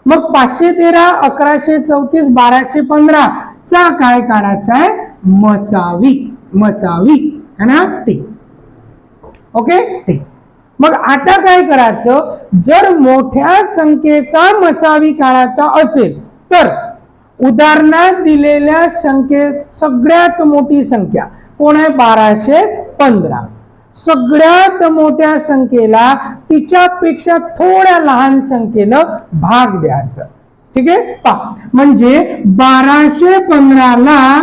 मग 513, 1134, 1215 चा काय काढायचा आहे? मसावी. मसावी है ना? ठीक. ओके ठीक. मग आता काय करायचं? जर मोठ्या संख्येचा मसावी काढायचा असेल तर उदाहरणात दिलेल्या संख्येत सगळ्यात मोठी संख्या कोण आहे? 1215. सगळ्यात मोठ्या संख्येला तिच्यापेक्षा थोड्या लहान संख्येनं भाग द्यायचं. ठीक आहे पहा, म्हणजे 1215 ला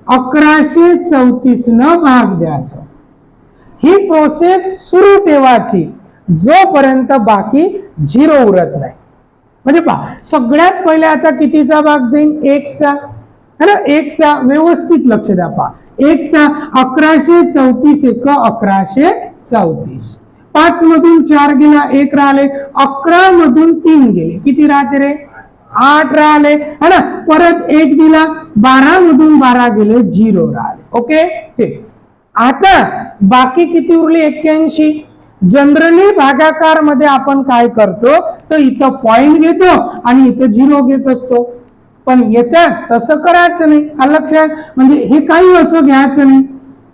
1134 न भाग द्यायचं. ही प्रोसेस सुरू ठेवायची जोपर्यंत बाकी 0 उरत नाही. म्हणजे पहा, सगळ्यात पहिले आता कितीचा भाग जाईल? 1चा है ना? 1चा. व्यवस्थित लक्ष द्या पहा, 1चा 1134 एक 1134. 5 मधून 4 गेला, 1 राहिले. 11 मधून 3 गेले, किती राहते रे? 8 राहिले है ना? परत 1 दिला, 12 मधून 12 गेले, 0 राहिले. ओके ठीक. आता बाकी किती उरली? 81. जनरली भागाकार मध्ये आपण काय करतो तर इथं पॉइंट घेतो आणि इथं 0 घेत असतो. पण येतात तसं करायचं नाही. लक्षात, म्हणजे हे काही असं घ्यायचं नाही.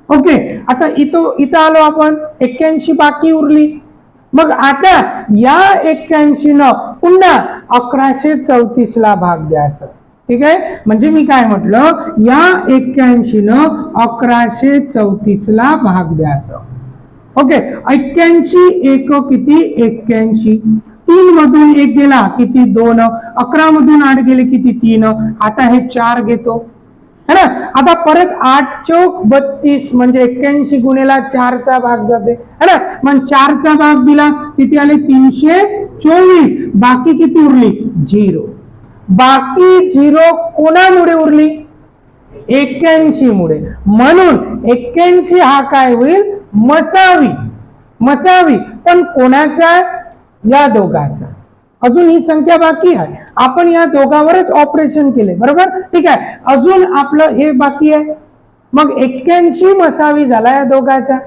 ओके, आता इथं आलो आपण, 81 बाकी उरली. मग आता या 81 न पुन्हा 1134 ला भाग द्यायचं. ठीक आहे, म्हणजे मी काय म्हटलं, या 81 न 1134 ला भाग द्यायचं. ओके, 81 एक किती? 81. 3 मधून 1 गेला, किती? 2. 11 मधून 8 गेले, किती? 3. आता हे 4 घेतो है ना? आता परत 8 चौक 32, म्हणजे 81 गुणेला 4 चा भाग जाते है ना? मग 4 चा भाग दिला, किती आले? 324. बाकी किती उरली? 0. बाकी 0 कोणामुळे उरली? 81 मुळे. म्हणून 81 हा काय होईल? मसावी. मसावी. पण कोणाचा? या दोघाचा. अजून ही संख्या बाकी आहे, आपण या दोघावरच ऑपरेशन केले, बरोबर? ठीक आहे, अजून आपलं हे बाकी आहे. मग 81 मसावी झाला या दोघाचा.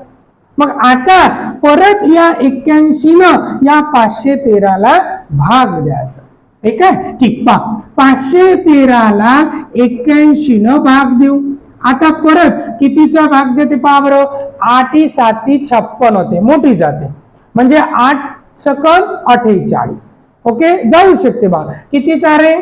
मग आता परत या 81 न या 513 ला भाग द्यायचा. ठीक आहे ठीक. पहा, 513 ला 81 न भाग देऊ. आता परत कितीचा भाग जाते पहा बरं? 8 7 56 होते, मोठी जाते. म्हणजे 8 सकल 48. ओके, जाऊ शकते बघा. कितीचा रे?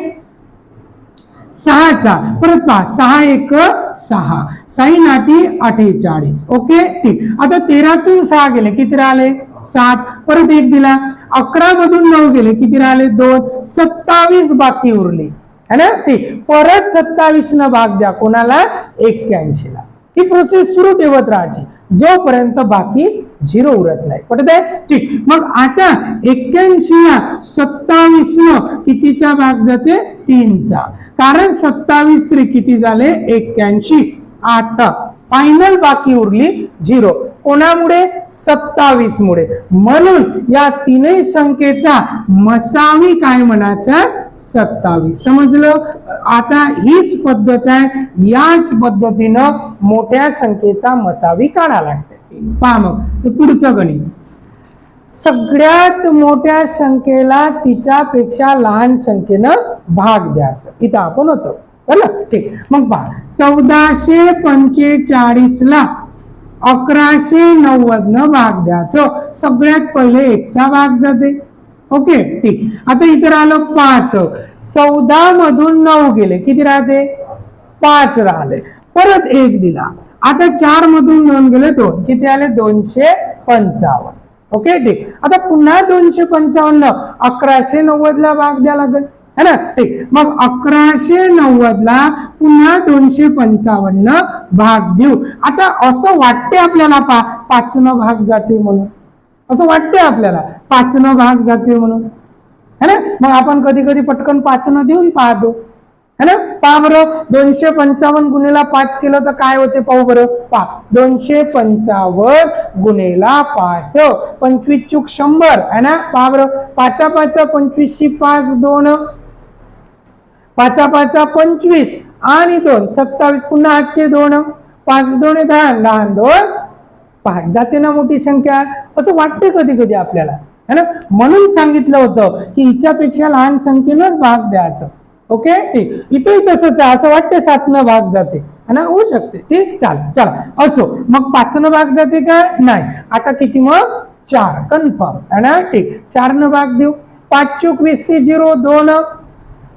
6चा. परत पहा, 6 1 6, 6 8 48. ओके ठीक. आता 13 तून 6 गेले, किती राहिले? 7. परत 1 दिला, 11 मधून 9 गेले, किती राहिले? 2. 27 बाकी उरली है ना? ठीक. परत 27 न भाग द्या कोणाला? 81 ला. ही प्रोसेस सुरू ठेवत राहायची जोपर्यंत बाकी 0 उरत नाही. पटत आहे? ठीक. मग आता 81 ला 27 न कितीचा भाग जाते? 3 चा. कारण 27 3 किती झाले? 81. 8. फायनल बाकी उरली 0. कोणामुळे? 27 मुळे. म्हणून या तीनही संख्येचा मसावी काय म्हणायचा? 27. समजलं? आता हीच पद्धत आहे, याच पद्धतीनं मोठ्या संख्येचा मसावी काढा लागते. पहा मग पुढचं गणित. सगळ्यात मोठ्या संख्येला तिच्यापेक्षा लहान संख्येनं भाग द्यायचं. इथं आपण होतो, बरोबर? ठीक. मग पहा, 1445 ला 1190 न भाग द्यायचं. सगळ्यात पहिले 1 चा भाग जाते. ओके ठीक. आता इतर आलं 5. 14 मधून 9 गेले, किती राहते? 5 राहिले. परत 1 दिला, आता 4 मधून 2 गेले, 2, किती आले? 255. ओके ठीक. आता पुन्हा 255 1190 ला भाग द्या लागेल है ना? ठीक. मग 1190 ला पुन्हा 255 भाग देऊ. आता असं वाटते आपल्याला 5 न भाग जाते म्हणून, असं वाटते आपल्याला 5 न भाग जाते म्हणून है ना? मग आपण कधी कधी पटकन 5 न देऊन पाहतो है ना? पहा बरं, 255 गुणेला 5 केलं तर काय होते पाहू बरं. पहा, 255 गुणेला 5, 25 चूक 100 है ना? पहा बरं, 5 5 25 5 2, 5 5 25 आणि 2 27. पुन्हा 8 2, 5 2 10, 10 2 5 जाते ना मोठी संख्या. असं वाटते कधी कधी आपल्याला है ना, म्हणून सांगितलं होतं की हिच्यापेक्षा लहान संख्येनंच भाग द्यायचं. ओके ठीक, इथेही तसंच आहे. असं वाटतं 7 न भाग जाते है ना, होऊ शकते. ठीक, चला असो. मग 5 न भाग जाते का? नाही. आता किती मग? 4. कन्फर्म है ना. ठीक, 4 न भाग देऊ. 5 चूक 20 चे 0, 2.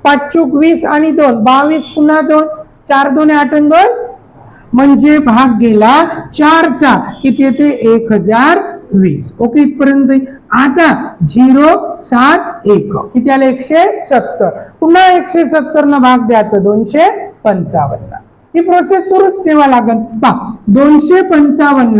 5 चूक 20 आणि 2 22, पुन्हा 2. 4 2 8 आणि 2 म्हणजे भाग गेला 4 चा. किती येते? 1020. ओके इथपर्यंत. आता 0 7 1 किती आले? 170. पुन्हा 170 न भाग द्यायचं 255. ही प्रोसेस सुरूच ठेवा लागेल. पहा 255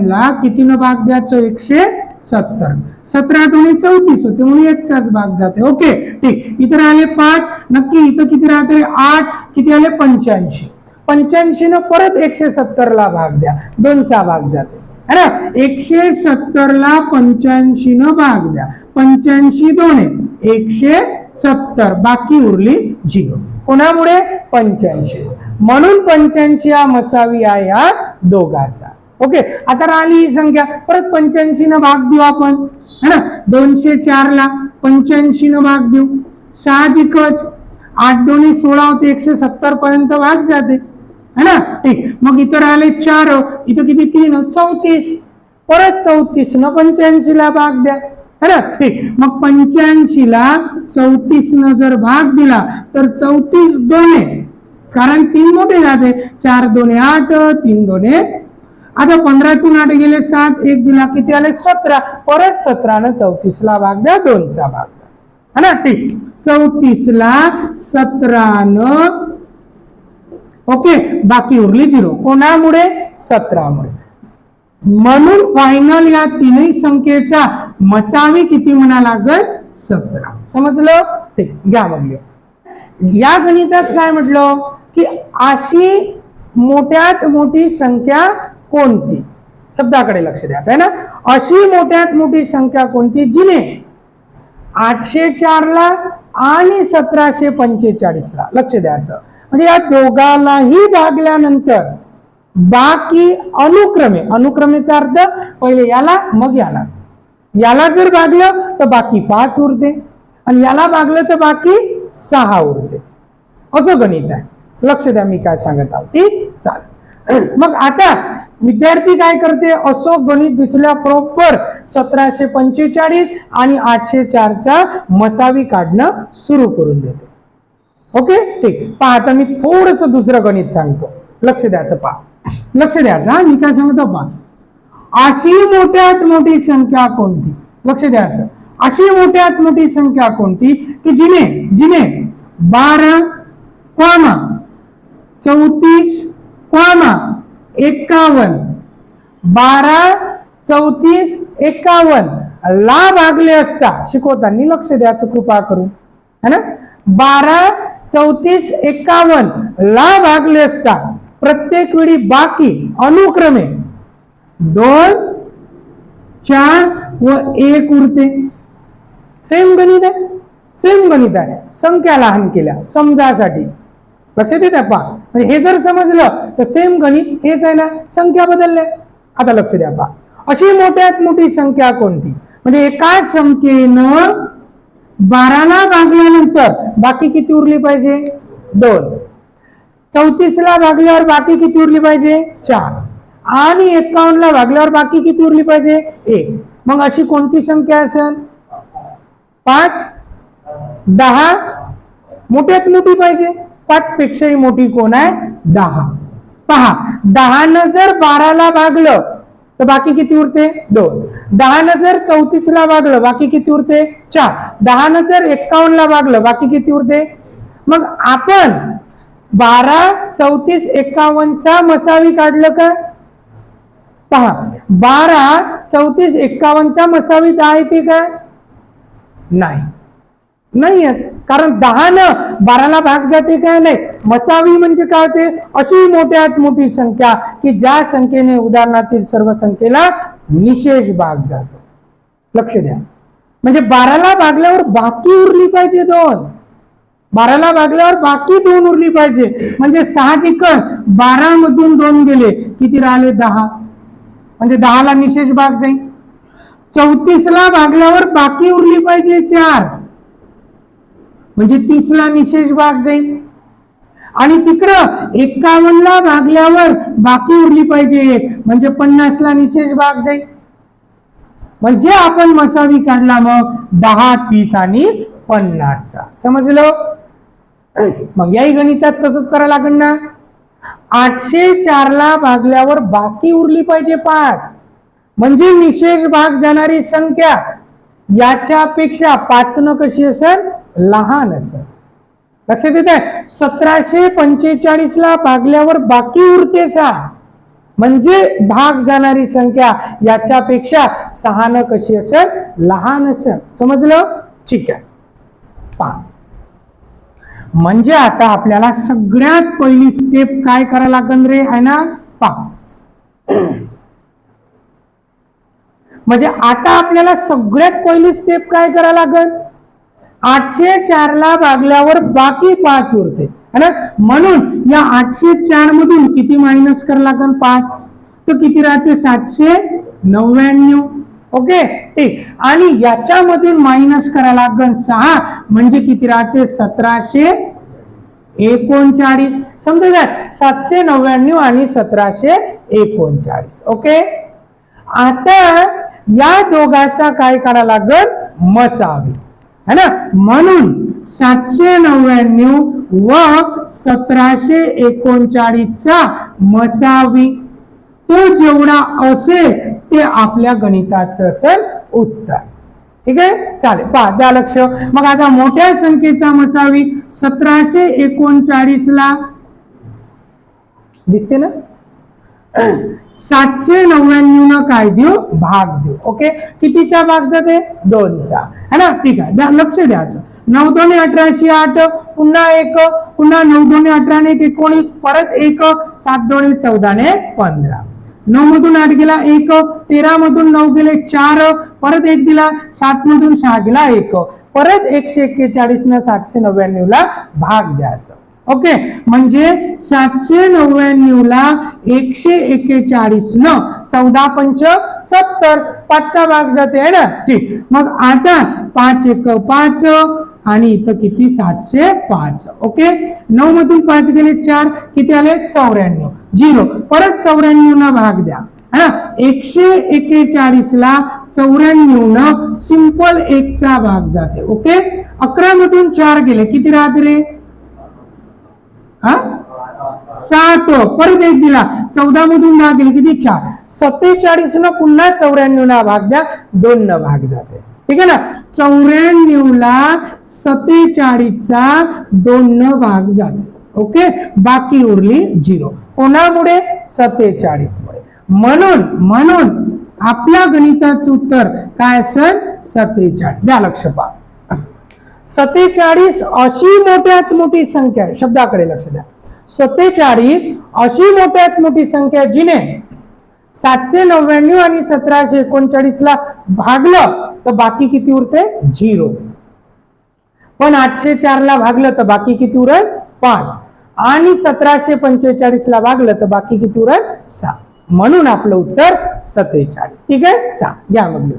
ला किती न भाग द्यायचं? 170. 17 दोन्ही 34 होते म्हणून 1चाच भाग जाते. ओके ठीक, इथं आले 5. नक्की इथं किती राहते? 8. किती आले? 85. 85 न परत 170 ला भाग द्या, 2चा भाग जाते है ना. 170 ला 85 न भाग द्या, 85 2 170, बाकी उरली 0. कोणामुळे? 85. म्हणून 85 हा मसावी आहे या दोघाचा. ओके, आता राहिली ही संख्या. परत 85 न भाग देऊ आपण है ना. 204 ला 85 न भाग देऊ. साहजिकच 8 2 16 होते, 170 पर्यंत भाग जाते है ना. ठीक, मग इथं राहिले 4. इथं किती? 3 34. परत 34 न 85 ला भाग द्या है ना. ठीक, मग 85 ला 34 न जर भाग दिला तर 34 2 कारण 3 मोठे जाते. 4 2 8, 3 2. आता 15 तून 8 गेले 7, 1 दिला किती आले? 17. परत 17 न 34 ला भाग द्या, 2चा भाग है ना. ठीक, 34 ला 17 न ओके, बाकी उरली 0. कोणामुळे? 17 मुळे. म्हणून फायनल या तीनही संख्येचा मसावी किती म्हणा लागेल? 17. समजलं? ठीक, घ्या मग. या गणितात काय म्हटलं की अशी मोठ्यात मोठी संख्या कोणती? शब्दाकडे लक्ष द्यायचं आहे ना. अशी मोठ्यात मोठी संख्या कोणती जिने 804 ला आणि 1745 ला, लक्ष द्यायचं, म्हणजे या दोघांनाही भागल्यानंतर बाकी अनुक्रमेचा अर्थ पहिले याला मग याला जर भागलं तर बाकी 5 उरते आणि याला भागलं तर बाकी 6 उरते. असं गणित आहे. लक्ष द्या मी काय सांगत आहोत. ठीक, चालेल. मग आता विद्यार्थी काय करते? असं गणित दिसल्या बरोबर 1745 आणि 804 चा मसावी काढणं सुरू करून देते. ओके ठीक, पहा आता मी थोडस दुसरं गणित सांगतो. लक्ष द्यायचं. पहा, लक्ष द्यायचं. मी काय सांगतो पहा. अशी मोठ्यात मोठी संख्या कोणती? लक्ष द्यायचं. अशी मोठ्यात मोठी संख्या कोणती की जिने 12, 34, 51, 12, 34, 51 ला भागले असता, शिकवताना लक्ष द्यायचं कृपा करून है ना. 12, 34, 51 ला भागले असता प्रत्येक वेळी बाकी अनुक्रमे 2, 4 व 1 उरते. सेम गणित आहे. संख्या लहान केल्या समजासाठी. लक्षात येते पहा. हे जर समजलं तर सेम गणित हेच आहे ना, संख्या बदलल्या. आता लक्ष द्या पहा. अशी मोठ्यात मोठी संख्या कोणती? म्हणजे एका संख्येनं 12 ला भागल्यानंतर बाकी किती उरली पाहिजे? 2. 34 ला भागल्यावर बाकी किती उरली पाहिजे? 4. आणि 51 ला भागल्यावर बाकी किती उरली पाहिजे? 1. मग अशी कोणती संख्या असेल? 5, 10 मोठ्यात मोठी पाहिजे. 5 पेक्षाही मोठी कोण आहे? 10. पहा, 10 न जर 12 ला भागलं तर बाकी किती उरते? 2. 10 न जर 34 ला भागलं बाकी किती उरते? 4. 10 न जर 51 ला भागलं बाकी किती उरते? मग आपण 12, 34, 51 चा मसावी काढलं का? पहा, 12, 34, 51 चा मसावी 10 येते का? नाही येत. कारण 10 न 12 ला भाग जाते का? नाही. मसावी म्हणजे काय होते? अशी मोठ्यात मोठी संख्या की ज्या संख्येने उदाहरणातील सर्व संख्येला निशेष भाग जातो. लक्ष द्या. म्हणजे 12 ला भागल्यावर बाकी उरली पाहिजे 2. 12 ला भागल्यावर बाकी 2 उरली पाहिजे. म्हणजे साहजिकच 12 मधून 2 गेले किती राहिले? 10. म्हणजे 10 ला निशेष भाग जाईल. 34 ला भागल्यावर बाकी उरली पाहिजे 4, म्हणजे 30 ला निशेष भाग जाईल. आणि तिकडं 51 ला भागल्यावर बाकी उरली पाहिजे 1, म्हणजे 50 ला निशेष भाग जाईल. म्हणजे आपण मसावी काढला मग 10, 30 आणि 50 चा. समजलं? मग याही गणितात तसंच करायला लागेल ना. 804 ला भागल्यावर बाकी उरली पाहिजे 5, म्हणजे निशेष भाग जाणारी संख्या याच्यापेक्षा 5 न कशी असेल, लहान असेल. लक्षात येत आहे? 1745 ला भागल्यावर बाकी उरते 6, म्हणजे भाग जाणारी संख्या याच्यापेक्षा 6 न कशी असेल, लहान असेल. समजलं? ठीक आहे. पहा, म्हणजे आता आपल्याला सगळ्यात पहिली स्टेप काय करायला लागेल रे, आहे ना? पहा, म्हणजे आता आपल्याला सगळ्यात पहिली स्टेप काय करायला लागेल, 804 ला भागल्यावर बाकी 5 उरते, है ना? म्हणून या 804 मधून किती मायनस करायला लागेल, 5, तर किती राहते, 799. ओके, ठीक. आणि याच्यामधून मायनस करायला लागेल 6, म्हणजे किती राहते, 1739. समजा काय, 799 आणि 1739. ओके, आता या दोघाचा काय करायला लागेल, मसावी, है ना? म्हणून 799 व 1739 चा मसावी तो जेवढा असेल ते आपल्या गणिताचं असेल उत्तर. ठीक आहे, चालेल. पहा, द्या लक्ष. मग आता मोठ्या संख्येचा मसावी 1739 ला दिसते ना, 799 न काय देऊ, भाग देऊ. ओके, कितीचा भाग जाते, 2चा, है ना? ठीक आहे, लक्ष द्यायचं. 9 2 18 8, पुन्हा 1, पुन्हा 9 2 18 ने 19, परत 1, 7 2 14 ने 15. 9 मधून 8 गेला 1, 13 मधून 9 गेले 4, परत 1 दिला, 7 मधून 6 गेला 1, परत 141 न 799 ला भाग द्यायचा. ओके, म्हणजे 799 ला 141 न 14 5 70, 5चा भाग जाते, है ना? ठीक. मग आता 5 1 5 आणि इथं किती, 705. ओके, 9 मधून 5 गेले 4, किती आले, 94. 0, परत 94 ना भाग द्या, है ना? 141 ला 94 न सिंपल 1 चा भाग जाते. ओके, 11 मधून 4 गेले, किती राहते रे, 7, परत 1 दिला, 14 मधून 10 गेले, किती, 4. 47 न पुन्हा 94 ना भाग द्या, 2 न भाग जाते. ठीक आहे ना? 94 ला 47 चा 2 न भाग जाते. ओके, बाकी उरली 0. कोणामुळे, 47 मुळे. म्हणून आपल्या गणिताचं उत्तर काय असेल, 47. द्या लक्ष. पहा, 47 अशी मोठ्यात मोठी संख्या आहे. शब्दाकडे लक्ष द्या. 47 अशी मोठ्यात मोठी संख्या जिने 799 आणि 1739 ला भागलं तर बाकी किती उरते, 0. पण 804 ला भागलं तर बाकी किती उरेल, 5. आणि 1745 ला भागलं तर बाकी किती उरेल, 6. म्हणून आपलं उत्तर 47. ठीक आहे, चा घ्या मग.